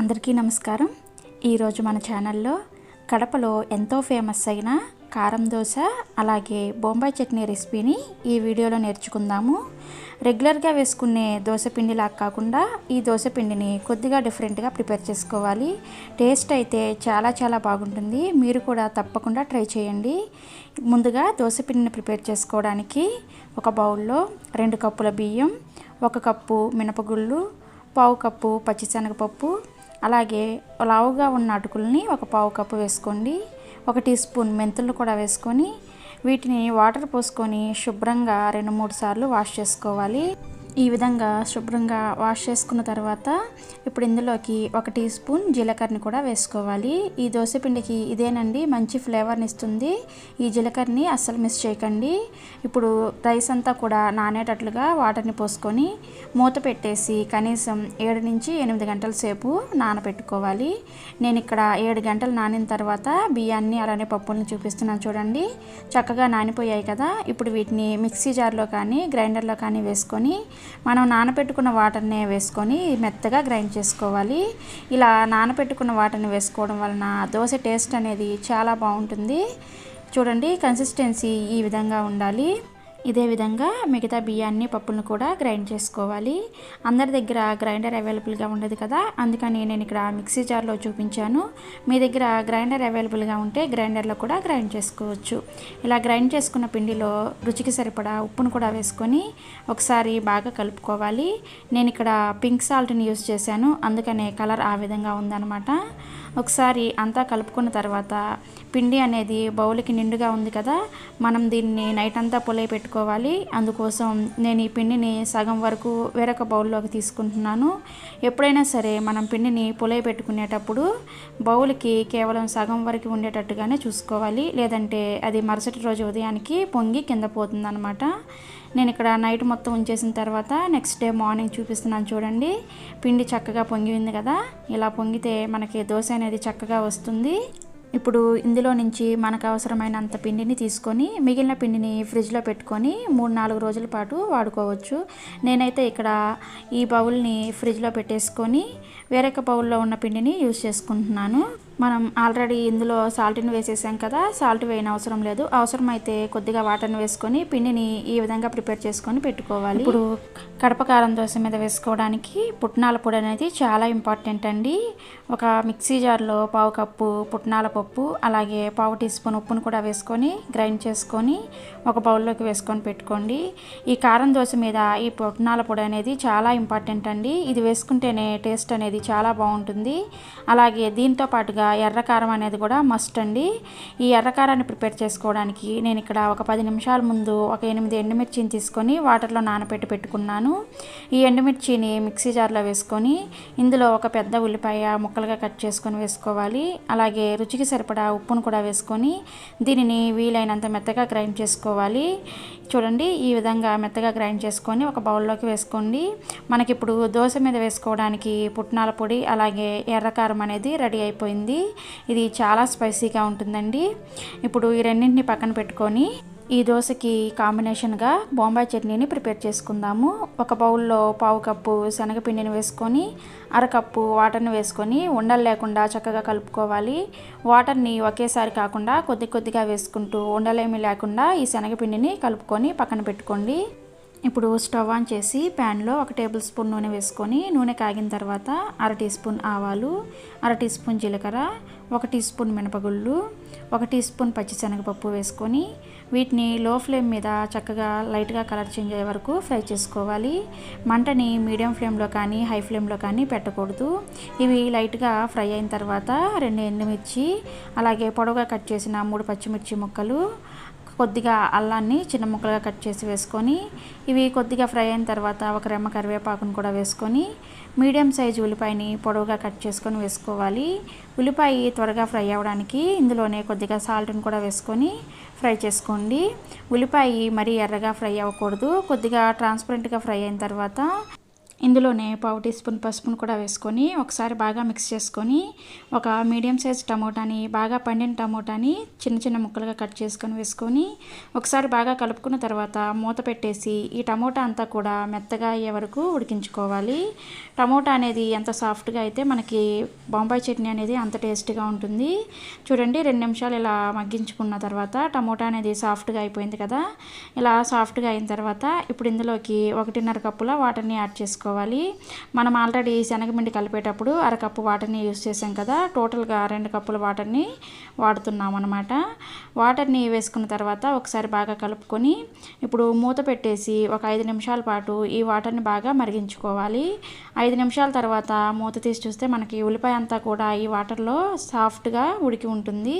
అందరికీ నమస్కారం. ఈరోజు మన ఛానల్లో కడపలో ఎంతో ఫేమస్ అయిన కారం దోశ అలాగే బొంబాయి చట్నీ రెసిపీని ఈ వీడియోలో నేర్చుకుందాము. రెగ్యులర్గా వేసుకునే దోశ పిండిలా కాకుండా ఈ దోశ పిండిని కొద్దిగా డిఫరెంట్గా ప్రిపేర్ చేసుకోవాలి. టేస్ట్ అయితే చాలా బాగుంటుంది. మీరు కూడా తప్పకుండా ట్రై చేయండి. ముందుగా దోశ పిండిని ప్రిపేర్ చేసుకోవడానికి ఒక బౌల్లో 2 కప్పుల బియ్యం, 1 కప్పు మినపగుళ్ళు, పావు కప్పు పచ్చిశనగపప్పు, అలాగే లావుగా ఉన్న అటుకుల్ని 1 పావు కప్పు వేసుకోండి. 1 టీ స్పూన్ మెంతులు కూడా వేసుకొని వీటిని వాటర్ పోసుకొని శుభ్రంగా 2-3 సార్లు వాష్ చేసుకోవాలి. ఈ విధంగా శుభ్రంగా వాష్ చేసుకున్న తర్వాత ఇప్పుడు ఇందులోకి 1 టీ స్పూన్ జీలకర్రని కూడా వేసుకోవాలి. ఈ దోశపిండికి ఇదేనండి మంచి ఫ్లేవర్ని ఇస్తుంది. ఈ జీలకర్రని అస్సలు మిస్ చేయకండి. ఇప్పుడు రైస్ అంతా కూడా నానేటట్లుగా వాటర్ని పోసుకొని మూత పెట్టేసి కనీసం 7 నుంచి 8 గంటల సేపు నానబెట్టుకోవాలి. నేను ఇక్కడ 7 గంటలు నానిన తర్వాత బియ్యాన్ని అలానే పప్పుల్ని చూపిస్తున్నాను చూడండి. చక్కగా నానిపోయాయి కదా. ఇప్పుడు వీటిని మిక్సీ జార్లో కానీ గ్రైండర్లో కానీ వేసుకొని మనం నానబెట్టుకున్న వాటర్ని వేసుకొని మెత్తగా గ్రైండ్ చేసుకోవాలి. ఇలా నానబెట్టుకున్న వాటర్ని వేసుకోవడం వలన దోశ టేస్ట్ అనేది చాలా బాగుంటుంది. చూడండి, కన్సిస్టెన్సీ ఈ విధంగా ఉండాలి. ఇదే విధంగా మిగతా బియ్యాన్ని పప్పులను కూడా గ్రైండ్ చేసుకోవాలి. అందరి దగ్గర గ్రైండర్ అవైలబుల్గా ఉండదు కదా, అందుకని నేను ఇక్కడ మిక్సీ జార్లో చూపించాను. మీ దగ్గర గ్రైండర్ అవైలబుల్గా ఉంటే గ్రైండర్లో కూడా గ్రైండ్ చేసుకోవచ్చు. ఇలా గ్రైండ్ చేసుకున్న పిండిలో రుచికి సరిపడా ఉప్పును కూడా వేసుకొని ఒకసారి బాగా కలుపుకోవాలి. నేను ఇక్కడ పింక్ సాల్ట్ని యూస్ చేశాను, అందుకనే కలర్ ఆ విధంగా ఉందన్నమాట. ఒకసారి అంతా కలుపుకున్న తర్వాత పిండి అనేది బౌల్కి నిండుగా ఉంది కదా, మనం దీన్ని నైట్ అంతా పులై పెట్టుకోవాలి. అందుకోసం నేను ఈ పిండిని సగం వరకు వేరొక బౌల్లోకి తీసుకుంటున్నాను. ఎప్పుడైనా సరే మనం పిండిని పులై పెట్టుకునేటప్పుడు బౌల్కి కేవలం సగం వరకు ఉండేటట్టుగానే చూసుకోవాలి, లేదంటే అది మరుసటి రోజు ఉదయానికి పొంగి కింద పోతుందన్నమాట. నేను ఇక్కడ నైట్ మొత్తం ఉంచేసిన తర్వాత నెక్స్ట్ డే మార్నింగ్ చూపిస్తున్నాను చూడండి. పిండి చక్కగా పొంగింది కదా, ఇలా పొంగితే మనకి దోశ అనేది చక్కగా వస్తుంది. ఇప్పుడు ఇందులో నుంచి మనకు అవసరమైనంత పిండిని తీసుకొని మిగిలిన పిండిని ఫ్రిడ్జ్లో పెట్టుకొని 3-4 రోజుల పాటు వాడుకోవచ్చు. నేనైతే ఇక్కడ ఈ బౌల్ని ఫ్రిడ్జ్లో పెట్టేసుకొని వేరొక బౌల్లో ఉన్న పిండిని యూజ్ చేసుకుంటున్నాను. మనం ఆల్రెడీ ఇందులో సాల్ట్ని వేసేసాం కదా, సాల్ట్ వేయని అవసరం లేదు. అవసరమైతే కొద్దిగా వాటర్ని వేసుకొని పిండిని ఈ విధంగా ప్రిపేర్ చేసుకొని పెట్టుకోవాలి. ఇప్పుడు కడప కారం దోశ మీద వేసుకోవడానికి పుట్నాల పొడి అనేది చాలా ఇంపార్టెంట్ అండి. ఒక మిక్సీ జార్లో పావు కప్పు పుట్నాల పప్పు అలాగే పావు టీ స్పూన్ ఉప్పును కూడా వేసుకొని గ్రైండ్ చేసుకొని ఒక బౌల్లోకి వేసుకొని పెట్టుకోండి. ఈ కారం దోశ మీద ఈ పుట్నాల పొడి అనేది చాలా ఇంపార్టెంట్ అండి. ఇది వేసుకుంటేనే టేస్ట్ అనేది చాలా బాగుంటుంది. అలాగే దీంతో పాటుగా ఎర్రకారం అనేది కూడా మస్ట్ అండి. ఈ ఎర్రకారాన్ని ప్రిపేర్ చేసుకోవడానికి నేను ఇక్కడ ఒక 10 నిమిషాల ముందు ఒక 8 ఎండుమిర్చిని తీసుకొని వాటర్లో నానబెట్టి పెట్టుకున్నాను. ఈ ఎండుమిర్చిని మిక్సీ జార్లో వేసుకొని ఇందులో ఒక పెద్ద ఉల్లిపాయ ముక్కలుగా కట్ చేసుకొని వేసుకోవాలి. అలాగే రుచికి సరిపడా ఉప్పును కూడా వేసుకొని దీనిని వీలైనంత మెత్తగా గ్రైండ్ చేసుకోవాలి. చూడండి, ఈ విధంగా మెత్తగా గ్రైండ్ చేసుకొని ఒక బౌల్లోకి వేసుకోండి. మనకిప్పుడు దోశ మీద వేసుకోవడానికి పుట్నాల పొడి అలాగే ఎర్రకారం అనేది రెడీ అయిపోయింది. ఇది చాలా స్పైసీగా ఉంటుందండి. ఇప్పుడు ఈ రెండింటిని పక్కన పెట్టుకొని ఈ దోశకి కాంబినేషన్గా బొంబాయి చట్నీని ప్రిపేర్ చేసుకుందాము. ఒక బౌల్లో పావు కప్పు శనగపిండిని వేసుకొని 1/2 కప్పు వాటర్ని వేసుకొని ఉండలు లేకుండా చక్కగా కలుపుకోవాలి. వాటర్ని ఒకేసారి కాకుండా కొద్దిగా వేసుకుంటూ ఉండలేమీ లేకుండా ఈ శనగపిండిని కలుపుకొని పక్కన పెట్టుకోండి. ఇప్పుడు స్టవ్ ఆన్ చేసి ప్యాన్లో 1 టేబుల్ స్పూన్ నూనె వేసుకొని నూనె కాగిన తర్వాత 1/2 టీ స్పూన్ ఆవాలు, 1/2 టీ స్పూన్ జీలకర్ర, 1 టీ స్పూన్ మినపగుళ్ళు, 1 టీ స్పూన్ పచ్చిశనగపప్పు వేసుకొని వీటిని లో ఫ్లేమ్ మీద చక్కగా లైట్గా కలర్ చేంజ్ అయ్యే వరకు ఫ్రై చేసుకోవాలి. మంటని మీడియం ఫ్లేమ్లో కానీ హై ఫ్లేమ్లో కానీ పెట్టకూడదు. ఇవి లైట్గా ఫ్రై అయిన తర్వాత 2 ఎండుమిర్చి అలాగే పొడవుగా కట్ చేసిన 3 పచ్చిమిర్చి ముక్కలు, కొద్దిగా అల్లాన్ని చిన్న ముక్కలుగా కట్ చేసి వేసుకొని ఇవి కొద్దిగా ఫ్రై అయిన తర్వాత ఒక రెమ్మ కరివేపాకును కూడా వేసుకొని మీడియం సైజు ఉల్లిపాయని పొడవుగా కట్ చేసుకొని వేసుకోవాలి. ఉల్లిపాయ త్వరగా ఫ్రై అవ్వడానికి ఇందులోనే కొద్దిగా సాల్ట్ని కూడా వేసుకొని ఫ్రై చేసుకోండి. ఉల్లిపాయ మరీ ఎర్రగా ఫ్రై అవ్వకూడదు. కొద్దిగా ట్రాన్స్పరెంట్గా ఫ్రై అయిన తర్వాత ఇందులోనే పావు టీ స్పూన్ పసుపును కూడా వేసుకొని ఒకసారి బాగా మిక్స్ చేసుకొని ఒక మీడియం సైజ్ టమోటాని, బాగా పండిన టమోటాని చిన్న చిన్న ముక్కలుగా కట్ చేసుకొని వేసుకొని ఒకసారి బాగా కలుపుకున్న తర్వాత మూత పెట్టేసి ఈ టమోటా అంతా కూడా మెత్తగా అయ్యే వరకు ఉడికించుకోవాలి. టమోటా అనేది ఎంత సాఫ్ట్గా అయితే మనకి బొంబాయి చట్నీ అనేది అంత టేస్ట్గా ఉంటుంది. చూడండి, 2 నిమిషాలు ఇలా మగ్గించుకున్న తర్వాత టమోటా అనేది సాఫ్ట్గా అయిపోయింది కదా. ఇలా సాఫ్ట్గా అయిన తర్వాత ఇప్పుడు ఇందులోకి 1.5 కప్పుల వాటర్ని యాడ్ చేసుకోవాలి. మనం ఆల్రెడీ శనగపిండి కలిపేటప్పుడు అరకప్పు వాటర్ని యూస్ చేసాం కదా, టోటల్గా 2 కప్పుల వాటర్ని వాడుతున్నాం అన్నమాట. వాటర్ని వేసుకున్న తర్వాత ఒకసారి బాగా కలుపుకొని ఇప్పుడు మూత పెట్టేసి ఒక 5 నిమిషాల పాటు ఈ వాటర్ని బాగా మరిగించుకోవాలి. 5 నిమిషాల తర్వాత మూత తీసి చూస్తే మనకి ఉల్లిపాయ అంతా కూడా ఈ వాటర్లో సాఫ్ట్గా ఉడికి ఉంటుంది.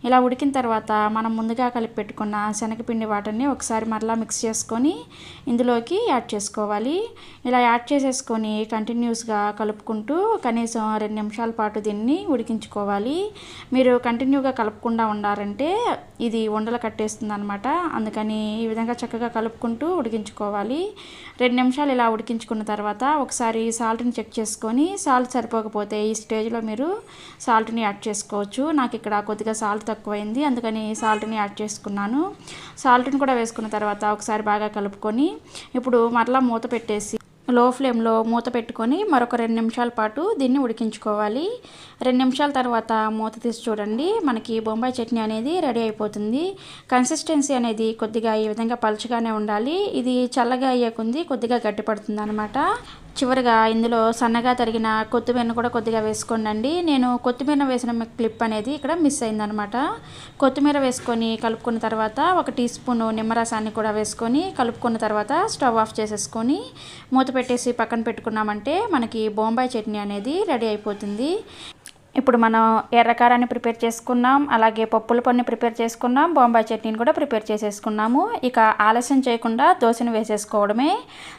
ఇలా ఉడికిన తర్వాత మనం ముందుగా కలిపి పెట్టుకున్న శనగపిండి వాటర్ని ఒకసారి మరలా మిక్స్ చేసుకొని ఇందులోకి యాడ్ చేసుకోవాలి. ఇలా యాడ్ చేసేసుకొని కంటిన్యూస్గా కలుపుకుంటూ కనీసం 2 నిమిషాల పాటు దీన్ని ఉడికించుకోవాలి. మీరు కంటిన్యూగా కలుపుకుండా ఉండారంటే ఇది ఉండలు కట్టేస్తుంది అనమాట. అందుకని ఈ విధంగా చక్కగా కలుపుకుంటూ ఉడికించుకోవాలి. 2 నిమిషాలు ఇలా ఉడికించుకున్న తర్వాత ఒకసారి సాల్ట్ని చెక్ చేసుకొని సాల్ట్ సరిపోకపోతే ఈ స్టేజ్లో మీరు సాల్ట్ని యాడ్ చేసుకోవచ్చు. నాకు ఇక్కడ కొద్దిగా సాల్ట్ తక్కువైంది, అందుకని సాల్ట్ని యాడ్ చేసుకున్నాను. సాల్ట్ని కూడా వేసుకున్న తర్వాత ఒకసారి బాగా కలుపుకొని ఇప్పుడు మరలా మూత పెట్టేసి లో ఫ్లేమ్లో మూత పెట్టుకొని మరొక 2 నిమిషాల పాటు దీన్ని ఉడికించుకోవాలి. 2 నిమిషాల తర్వాత మూత తీసి చూడండి, మనకి బొంబాయి చట్నీ అనేది రెడీ అయిపోతుంది. కన్సిస్టెన్సీ అనేది కొద్దిగా ఈ విధంగా పలుచగానే ఉండాలి. ఇది చల్లగా అయ్యే కొద్ది కొద్దిగా గట్టిపడుతుంది అనమాట. చివరిగా ఇందులో సన్నగా తరిగిన కొత్తిమీరను కూడా కొద్దిగా వేసుకోండి. నేను కొత్తిమీర వేసిన క్లిప్ అనేది ఇక్కడ మిస్ అయిందనమాట. కొత్తిమీర వేసుకొని కలుపుకున్న తర్వాత 1 టీ స్పూన్ నిమ్మరసాన్ని కూడా వేసుకొని కలుపుకున్న తర్వాత స్టవ్ ఆఫ్ చేసేసుకొని మూత పెట్టేసి పక్కన పెట్టుకున్నామంటే మనకి బొంబాయి చట్నీ అనేది రెడీ అయిపోతుంది. ఇప్పుడు మనం ఎర్రకారాన్ని ప్రిపేర్ చేసుకున్నాం, అలాగే పప్పుల పొడిని ప్రిపేర్ చేసుకున్నాం, బొంబాయి చట్నీని కూడా ప్రిపేర్ చేసేసుకున్నాము. ఇక ఆలస్యం చేయకుండా దోశను వేసేసుకోవడమే.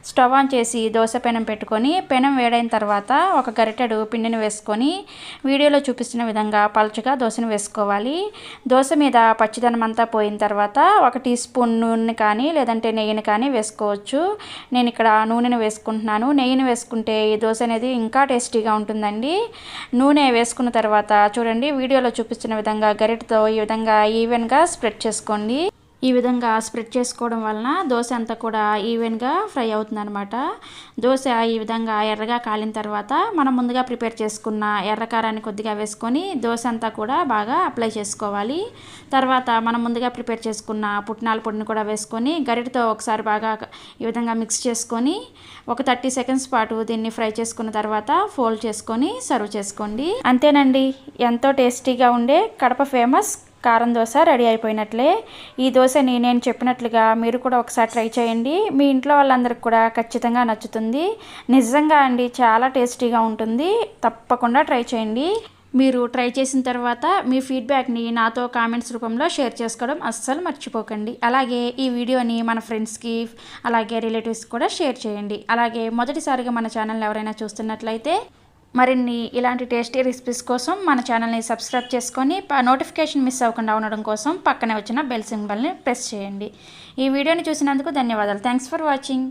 స్టవ్ ఆన్ చేసి దోశ పెనం పెట్టుకొని పెనం వేడైన తర్వాత ఒక గరిటెడు పిండిని వేసుకొని వీడియోలో చూపిస్తున్న విధంగా పలుచగా దోశను వేసుకోవాలి. దోశ మీద పచ్చిదనం అంతా పోయిన తర్వాత 1 టీ స్పూన్ నూనె కానీ లేదంటే నెయ్యిని కానీ వేసుకోవచ్చు. నేను ఇక్కడ నూనెను వేసుకుంటున్నాను. నెయ్యిని వేసుకుంటే ఈ దోశ అనేది ఇంకా టేస్టీగా ఉంటుందండి. నూనె వేసుకున్న తర్వాత చూడండి, వీడియోలో చూపిస్తున్న విధంగా గరిటెతో ఈ విధంగా ఈవెన్గా స్ప్రెడ్ చేసుకోండి. ఈ విధంగా స్ప్రెడ్ చేసుకోవడం వలన దోశ అంతా కూడా ఈవెన్గా ఫ్రై అవుతుంది అనమాట. దోశ ఈ విధంగా ఎర్రగా కాలిన తర్వాత మనం ముందుగా ప్రిపేర్ చేసుకున్న ఎర్రకారాన్ని కొద్దిగా వేసుకొని దోశ అంతా కూడా బాగా అప్లై చేసుకోవాలి. తర్వాత మనం ముందుగా ప్రిపేర్ చేసుకున్న పుట్నాల పొడిని కూడా వేసుకొని గరిటెతో ఒకసారి బాగా ఈ విధంగా మిక్స్ చేసుకొని ఒక 30 సెకండ్స్ పాటు దీన్ని ఫ్రై చేసుకున్న తర్వాత ఫోల్డ్ చేసుకొని సర్వ్ చేసుకోండి. అంతేనండి, ఎంతో టేస్టీగా ఉండే కడప ఫేమస్ కారం దోశ రెడీ అయిపోయినట్లే. ఈ దోశని నేను చెప్పినట్లుగా మీరు కూడా ఒకసారి ట్రై చేయండి. మీ ఇంట్లో వాళ్ళందరికీ కూడా ఖచ్చితంగా నచ్చుతుంది. నిజంగా అండి, చాలా టేస్టీగా ఉంటుంది. తప్పకుండా ట్రై చేయండి. మీరు ట్రై చేసిన తర్వాత మీ ఫీడ్బ్యాక్ని నాతో కామెంట్స్ రూపంలో షేర్ చేసుకోవడం అస్సలు మర్చిపోకండి. అలాగే ఈ వీడియోని మన ఫ్రెండ్స్కి అలాగే రిలేటివ్స్కి కూడా షేర్ చేయండి. అలాగే మొదటిసారిగా మన ఛానల్ ఎవరైనా చూస్తున్నట్లయితే మరిన్ని ఇలాంటి టేస్టీ రెసిపీస్ కోసం మన ఛానల్ని సబ్స్క్రైబ్ చేసుకొని నోటిఫికేషన్ మిస్ అవ్వకుండా ఉండడం కోసం పక్కనే వచ్చిన బెల్ సింబల్ని ప్రెస్ చేయండి. ఈ వీడియోని చూసినందుకు ధన్యవాదాలు. Thanks for watching.